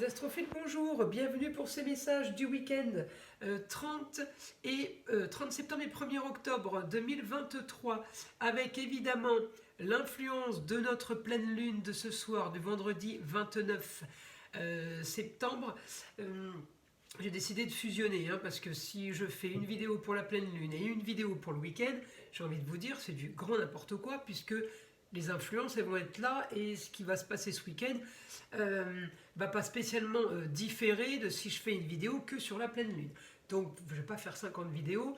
Les astrophiles, bonjour, bienvenue pour ces messages du week-end 30 septembre et 1er octobre 2023, avec évidemment l'influence de notre pleine lune de ce soir, du vendredi 29 septembre. J'ai décidé de fusionner, parce que si je fais une vidéo pour la pleine lune et une vidéo pour le week-end, j'ai envie de vous dire, c'est du grand n'importe quoi, puisque les influences, elles vont être là, et ce qui va se passer ce week-end va pas spécialement différer de si je fais une vidéo que sur la pleine lune. Donc je ne vais pas faire 50 vidéos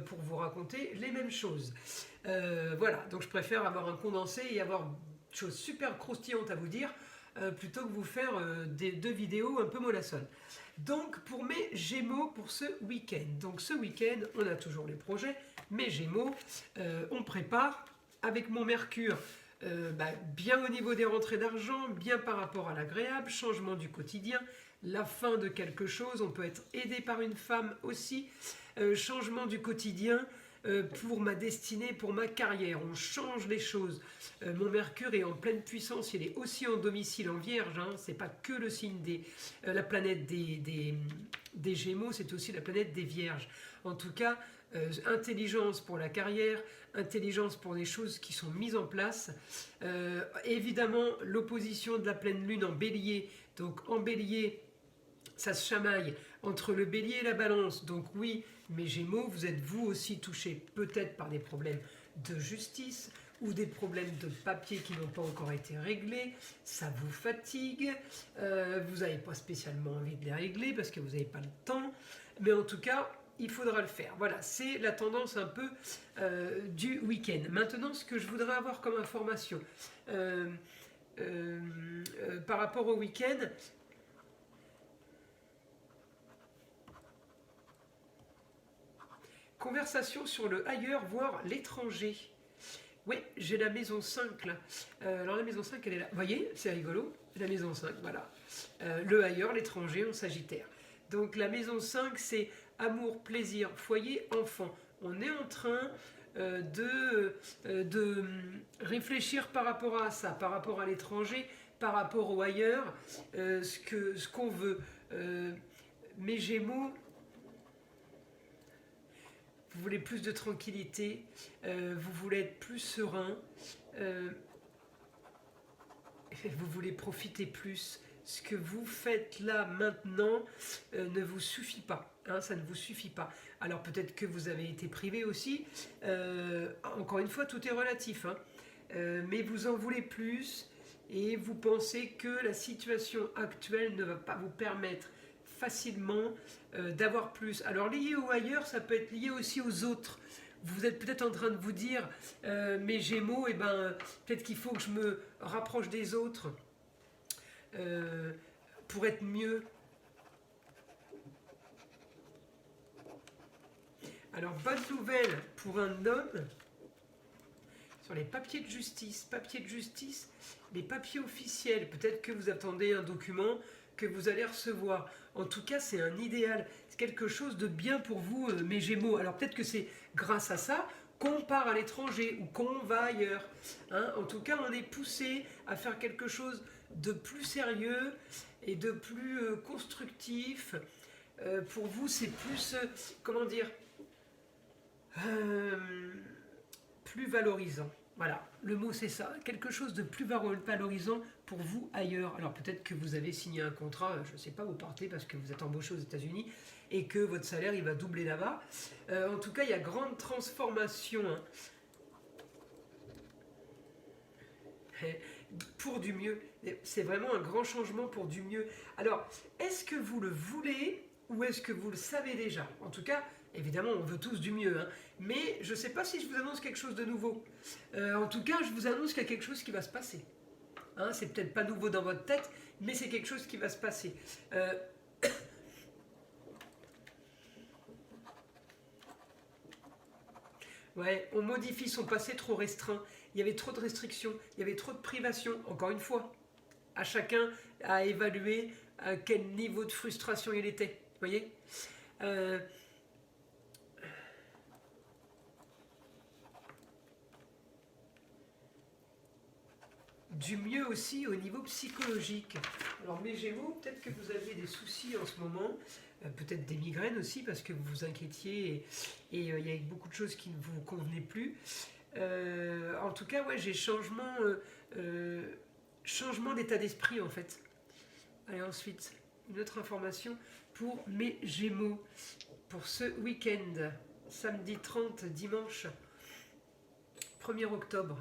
pour vous raconter les mêmes choses. Voilà, donc je préfère avoir un condensé et avoir des choses super croustillantes à vous dire, plutôt que vous faire deux vidéos un peu mollassonnes. Donc pour mes Gémeaux pour ce week-end. Donc ce week-end, on a toujours les projets. Mes Gémeaux, on prépare avec mon Mercure bien au niveau des rentrées d'argent, bien par rapport à l'agréable, changement du quotidien, la fin de quelque chose, on peut être aidé par une femme aussi, changement du quotidien pour ma destinée, pour ma carrière, on change les choses. Mon Mercure est en pleine puissance, il est aussi en domicile en Vierge, c'est pas que le signe la planète des Gémeaux, c'est aussi la planète des Vierges. En tout cas, intelligence pour la carrière, intelligence pour les choses qui sont mises en place. Évidemment, l'opposition de la pleine lune en bélier. Donc en bélier, ça se chamaille entre le bélier et la balance. Donc oui, mes Gémeaux, vous êtes vous aussi touchés peut-être par des problèmes de justice ou des problèmes de papier qui n'ont pas encore été réglés, ça vous fatigue, vous n'avez pas spécialement envie de les régler parce que vous n'avez pas le temps, mais en tout cas, il faudra le faire. Voilà, c'est la tendance un peu du week-end. Maintenant, ce que je voudrais avoir comme information par rapport au week-end, conversation sur le ailleurs, voire l'étranger. Oui, j'ai la maison 5 là. Alors la maison 5, elle est là. Vous voyez, c'est rigolo. La maison 5, voilà. Le ailleurs, l'étranger en Sagittaire. Donc la maison 5, c'est amour, plaisir, foyer, enfant. On est en train de réfléchir par rapport à ça, par rapport à l'étranger, par rapport au ailleurs, ce qu'on veut. Mes Gémeaux, vous voulez plus de tranquillité, vous voulez être plus serein, vous voulez profiter plus. Ce que vous faites là maintenant ne vous suffit pas, ça ne vous suffit pas. Alors peut-être que vous avez été privé aussi, encore une fois tout est relatif, mais vous en voulez plus et vous pensez que la situation actuelle ne va pas vous permettre facilement d'avoir plus. Alors lié au ailleurs, ça peut être lié aussi aux autres. Vous êtes peut-être en train de vous dire mes Gémeaux, peut-être qu'il faut que je me rapproche des autres pour être mieux. Alors bonne nouvelle pour un homme sur les papiers de justice, les papiers officiels. Peut-être que vous attendez un document que vous allez recevoir. En tout cas, c'est un idéal, c'est quelque chose de bien pour vous, mes Gémeaux. Alors peut-être que c'est grâce à ça qu'on part à l'étranger ou qu'on va ailleurs. En tout cas, on est poussé à faire quelque chose de plus sérieux et de plus constructif. Pour vous, c'est plus, comment dire, plus valorisant. Voilà, le mot c'est ça, quelque chose de plus valorisant pour vous ailleurs. Alors peut-être que vous avez signé un contrat, je ne sais pas, vous partez parce que vous êtes embauché aux États-Unis et que votre salaire il va doubler là-bas. En tout cas, il y a grande transformation pour du mieux. C'est vraiment un grand changement pour du mieux. Alors, est-ce que vous le voulez ou est-ce que vous le savez déjà? En tout cas, évidemment, on veut tous du mieux, mais je ne sais pas si je vous annonce quelque chose de nouveau. En tout cas, je vous annonce qu'il y a quelque chose qui va se passer. C'est peut-être pas nouveau dans votre tête, mais c'est quelque chose qui va se passer. Ouais, on modifie son passé trop restreint. Il y avait trop de restrictions, il y avait trop de privations. Encore une fois, à chacun à évaluer à quel niveau de frustration il était. Vous voyez du mieux aussi au niveau psychologique. Alors mes Gémeaux, peut-être que vous aviez des soucis en ce moment, peut-être des migraines aussi parce que vous vous inquiétiez et il y a beaucoup de choses qui ne vous convenaient plus. En tout cas, ouais, j'ai changement d'état d'esprit en fait. Allez, ensuite, une autre information pour mes Gémeaux pour ce week-end, samedi 30, dimanche 1er octobre.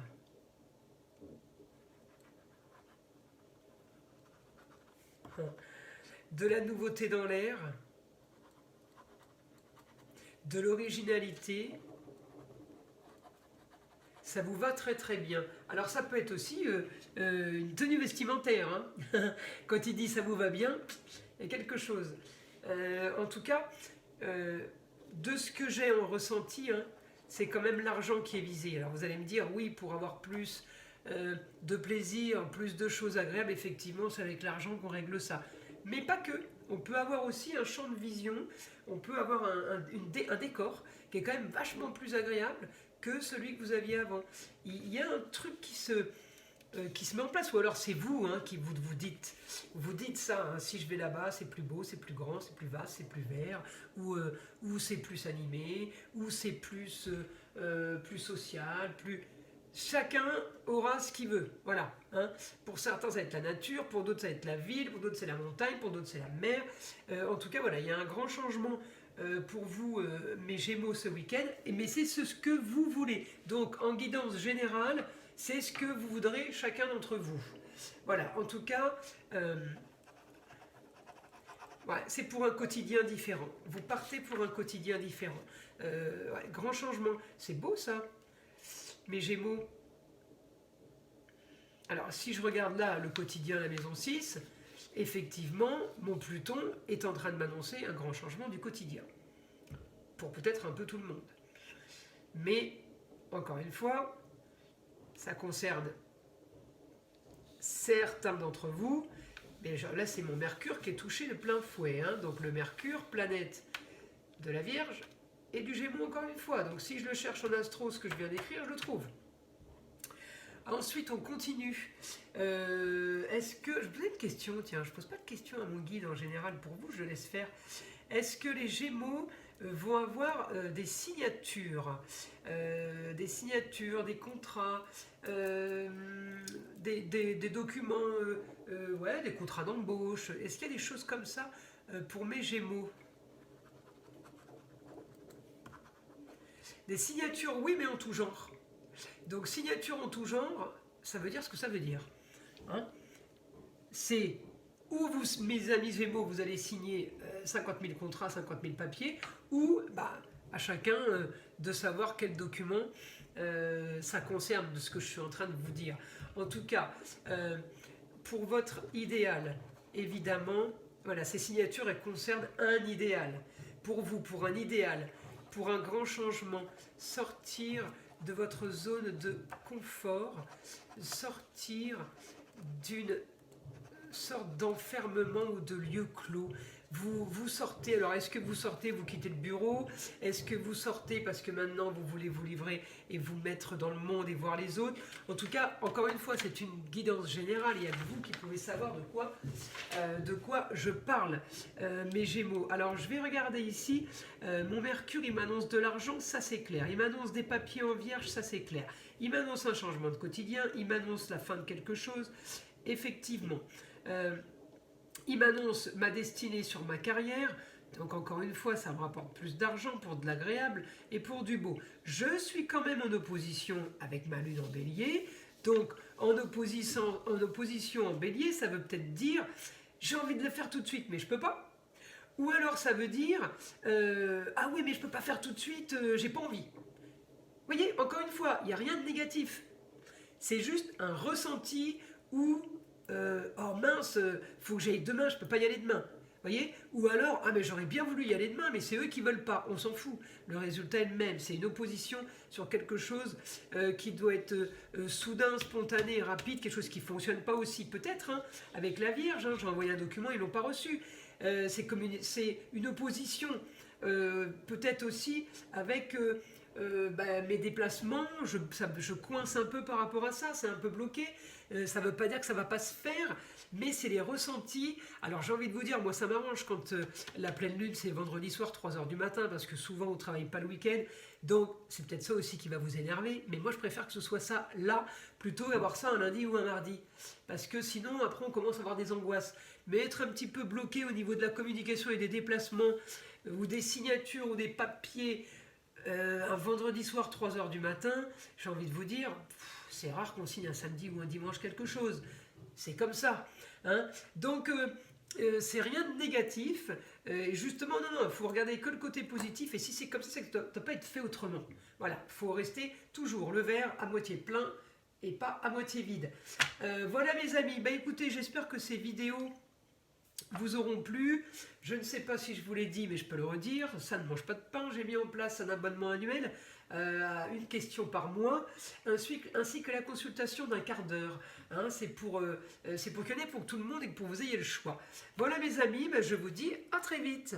De la nouveauté dans l'air, de l'originalité, ça vous va très très bien. Alors ça peut être aussi une tenue vestimentaire, hein. Quand il dit ça vous va bien, il y a quelque chose. En tout cas, de ce que j'ai en ressenti, hein, c'est quand même l'argent qui est visé. Alors vous allez me dire, oui, pour avoir plus de plaisir, plus de choses agréables, effectivement, c'est avec l'argent qu'on règle ça. Mais pas que. On peut avoir aussi un champ de vision, on peut avoir un décor qui est quand même vachement plus agréable que celui que vous aviez avant. Il y a un truc qui se met en place, ou alors c'est vous hein, qui vous dites ça, hein, si je vais là-bas c'est plus beau, c'est plus grand, c'est plus vaste, c'est plus vert, ou c'est plus animé, ou c'est plus social, plus... Chacun aura ce qu'il veut, voilà. Hein. Pour certains, ça va être la nature, pour d'autres, ça va être la ville, pour d'autres, c'est la montagne, pour d'autres, c'est la mer. En tout cas, voilà, il y a un grand changement pour vous, mes Gémeaux, ce week-end, mais c'est ce que vous voulez. Donc, en guidance générale, c'est ce que vous voudrez chacun d'entre vous. Voilà, en tout cas, ouais, c'est pour un quotidien différent. Vous partez pour un quotidien différent. Ouais, grand changement, c'est beau ça. Mes Gémeaux. Alors, si je regarde là le quotidien, la maison 6, effectivement, mon Pluton est en train de m'annoncer un grand changement du quotidien. Pour peut-être un peu tout le monde. Mais, encore une fois, ça concerne certains d'entre vous. Mais là, c'est mon Mercure qui est touché de plein fouet. Hein. Donc, le Mercure, planète de la Vierge, et du Gémeaux encore une fois. Donc si je le cherche en astro, ce que je viens d'écrire, je le trouve. Ensuite, on continue. Est-ce que... Je posais une question, tiens, je pose pas de questions à mon guide en général pour vous, je laisse faire. Est-ce que les Gémeaux vont avoir des signatures, des contrats, des documents, ouais, des contrats d'embauche. Est-ce qu'il y a des choses comme ça pour mes Gémeaux? Des signatures, oui, mais en tout genre. Donc, signature en tout genre, ça veut dire ce que ça veut dire. Hein, c'est où vous, mes amis Gémeaux, vous allez signer 50 000 contrats, 50 000 papiers, ou bah, à chacun de savoir quel document ça concerne de ce que je suis en train de vous dire. En tout cas, pour votre idéal, évidemment, voilà, ces signatures, elles concernent un idéal. Pour vous, pour un idéal, pour un grand changement, sortir de votre zone de confort, sortir d'une sorte d'enfermement ou de lieu clos. Vous sortez, alors est-ce que vous sortez, vous quittez le bureau? Est-ce que vous sortez parce que maintenant vous voulez vous livrer et vous mettre dans le monde et voir les autres? En tout cas, encore une fois, c'est une guidance générale, il y a que vous qui pouvez savoir de quoi je parle, mes Gémeaux. Alors je vais regarder ici, mon Mercure il m'annonce de l'argent, ça c'est clair. Il m'annonce des papiers en vierge, ça c'est clair. Il m'annonce un changement de quotidien, il m'annonce la fin de quelque chose, effectivement. Il m'annonce ma destinée sur ma carrière, donc encore une fois, ça me rapporte plus d'argent pour de l'agréable et pour du beau. Je suis quand même en opposition avec ma lune en bélier, donc en opposition en bélier, ça veut peut-être dire j'ai envie de le faire tout de suite, mais je peux pas. Ou alors ça veut dire ah oui, mais je peux pas faire tout de suite, j'ai pas envie. Vous voyez, encore une fois, il n'y a rien de négatif. C'est juste un ressenti où oh mince, faut que j'aille demain, je peux pas y aller demain. Voyez? Ou alors, ah mais j'aurais bien voulu y aller demain, mais c'est eux qui veulent pas, on s'en fout. Le résultat est le même, c'est une opposition sur quelque chose qui doit être soudain, spontané, rapide, quelque chose qui fonctionne pas aussi, peut-être, hein, avec la Vierge, hein, j'ai envoyé un document, ils l'ont pas reçu. C'est une opposition, peut-être aussi avec mes déplacements, je coince un peu par rapport à ça, c'est un peu bloqué. Ça ne veut pas dire que ça ne va pas se faire, mais c'est les ressentis. Alors j'ai envie de vous dire, moi ça m'arrange quand la pleine lune c'est vendredi soir 3 h du matin, parce que souvent on ne travaille pas le week-end, donc c'est peut-être ça aussi qui va vous énerver, mais moi je préfère que ce soit ça là, plutôt avoir ça un lundi ou un mardi, parce que sinon après on commence à avoir des angoisses. Mais être un petit peu bloqué au niveau de la communication et des déplacements, ou des signatures ou des papiers, un vendredi soir 3 h du matin, j'ai envie de vous dire, c'est rare qu'on signe un samedi ou un dimanche quelque chose. C'est comme ça. Hein. Donc, c'est rien de négatif. Justement, non, il faut regarder que le côté positif. Et si c'est comme ça, c'est que ça ne doit pas être fait autrement. Voilà, il faut rester toujours le verre à moitié plein et pas à moitié vide. Voilà mes amis, écoutez, j'espère que ces vidéos vous auront plu. Je ne sais pas si je vous l'ai dit, mais je peux le redire. Ça ne mange pas de pain. J'ai mis en place un abonnement annuel à une question par mois, ainsi que la consultation d'un quart d'heure. Hein, c'est pour qu'il y en ait pour tout le monde et pour que vous ayez le choix. Voilà mes amis, je vous dis à très vite.